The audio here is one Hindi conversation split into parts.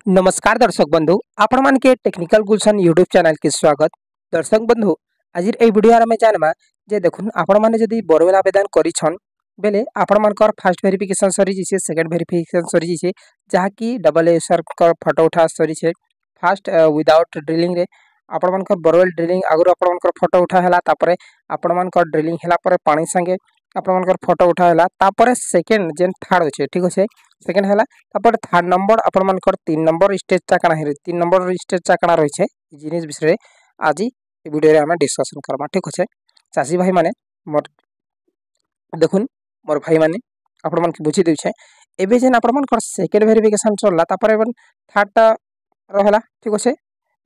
नमस्कार दर्शक बंधु आपण मान के टेक्निकल गुलशन यूट्यूब चैनल के स्वागत। दर्शक बंधु आज ए वीडियो आमे जानमा जे देखुन आपण माने जदी बोरवेल आवेदन करिछन बेले आपण मानकर फर्स्ट वेरिफिकेशन सरी जिसे सेकंड वेरिफिकेशन सरी जिसे जहा की डबल एसर कर फोटो उठा सरी छे फर्स्ट विदाउट ड्रिलिंग रे आपण मानकर बोरवेल ड्रिलिंग आगु आपण मानकर फोटो उठा हला तापरे आपण मानकर ड्रिलिंग हला परे पानी संगे आपण मानकर फोटो उठा हला तापरे सेकंड जेन थर्ड होचे ठीक होचे सेकंड हला तापर थर्ड नंबर आपण मानकर 3 नंबर स्टेज ता कना हे 3 नंबर स्टेज ता कना रहिछे जिनिस विषय आज ए वीडियो रे हम डिस्कशन करबा ठीक होचे चासी भाई माने मोर देखुन मोर भाई माने आपण मन के बुझी देउछे एबे जेन आपण मानकर सेकंड वेरिफिकेशन चलला तापर एबन थर्ड ता रहला ठीक होचे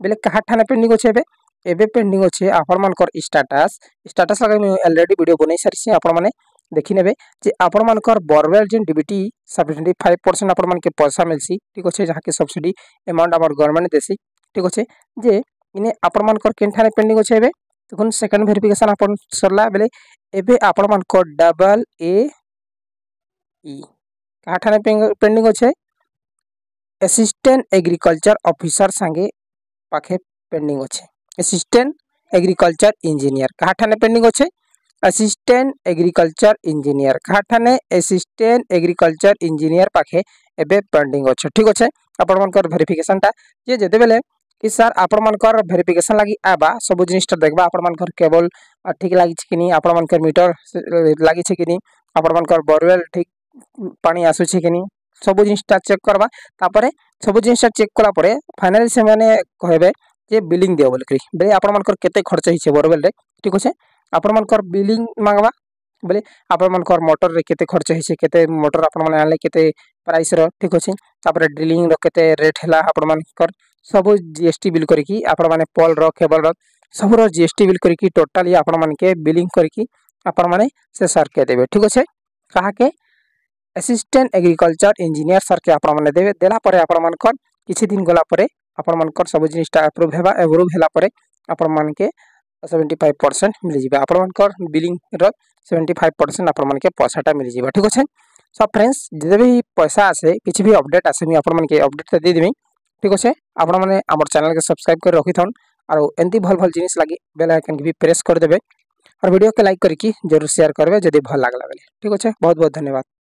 बेले कहा ठाने पेंडिंग होचे एबे पेंडिंग होचे आपण मानकर स्टेटस स्टेटस लगे मैं ऑलरेडी वीडियो बनै सारिसे आपण माने देखि नेबे जे आपण मानकर बोरवेल जेन डीबीटी 75% आपण मन के पैसा मिलसी ठीक होचे जहा के सब्सिडी अमाउंट हमर गवर्नमेंट देसी ठीक होचे जे इने आपण मानकर केनठाने पेंडिंग होचे एबे देखुन सेकंड वेरिफिकेशन आपण सरला बेले एबे आपण मानकर डबल ए ई कहा ठाने पेंडिंग होचे असिस्टेंट एग्रीकल्चर ऑफिसर संगे पाखे पेंडिंग होचे असिस्टेंट एग्रीकल्चर इंजीनियर कहा ठाने पेंडिंग होचे असिस्टेंट एग्रीकल्चर इंजीनियर कहा ठाने असिस्टेंट एग्रीकल्चर इंजीनियर पाखे एबे पेंडिंग होचे ठीक होचे आपण मानकर वेरिफिकेशन ता जे जेते बेले कि सर आपण मानकर वेरिफिकेशन लागि आबा सब जिनिस ता देखबा आपण मानकर केबल ठीक लागि छै किनी आपण मानकर मीटर लागि छै किनी आपण मानकर बोरवेल ठीक पानी आसु छै किनी सब जिनिस ता चेक करबा तापरे सब जिनिस चेक कला परे फाइनली से माने कहबे जे बिलिंग दियो बोलकरी बे आपण मानकर केते खर्च हिचे बोरवेल रे ठीक होचे आपण मानकर बिलिंग मांगबा बोले आपण मानकर मोटर रे केते खर्च हिचे केते मोटर आपण माने आले केते प्राइस रो ठीक होचे तापरे ड्रिलिंग रो केते रेट हला आपण मानकर सब जीएसटी बिल करकी आपण माने पोल रो केबल रो सब रो जीएसटी बिल करकी टोटली आपण माने के बिलिंग करकी आपण माने से सर के देबे ठीक होचे कहा के असिस्टेंट एग्रीकल्चर इंजीनियर सर के आपण माने देबे देला परे आपण मानकर किछि दिन गला परे आपण मानकर सब जिनिसटा अप्रूव हेला परे आपण मान के 75% मिल जिबा आपण मानकर बिलिंग रो 75% आपण मान के पैसाटा मिल जिबा ठीक होचे सब फ्रेंड्स जे भी पैसा आसे किछि भी अपडेट आसे मी आपण मान के अपडेट दे देबी ठीक होचे आपण माने हमर चैनल के सब्सक्राइब कर रखि थन और एंती भल भल जिनिस लागि बेल आइकन के भी प्रेस कर देबे और वीडियो के लाइक करके जरूर शेयर करबे जदि भल लागला बेले ठीक होचे बहुत बहुत धन्यवाद।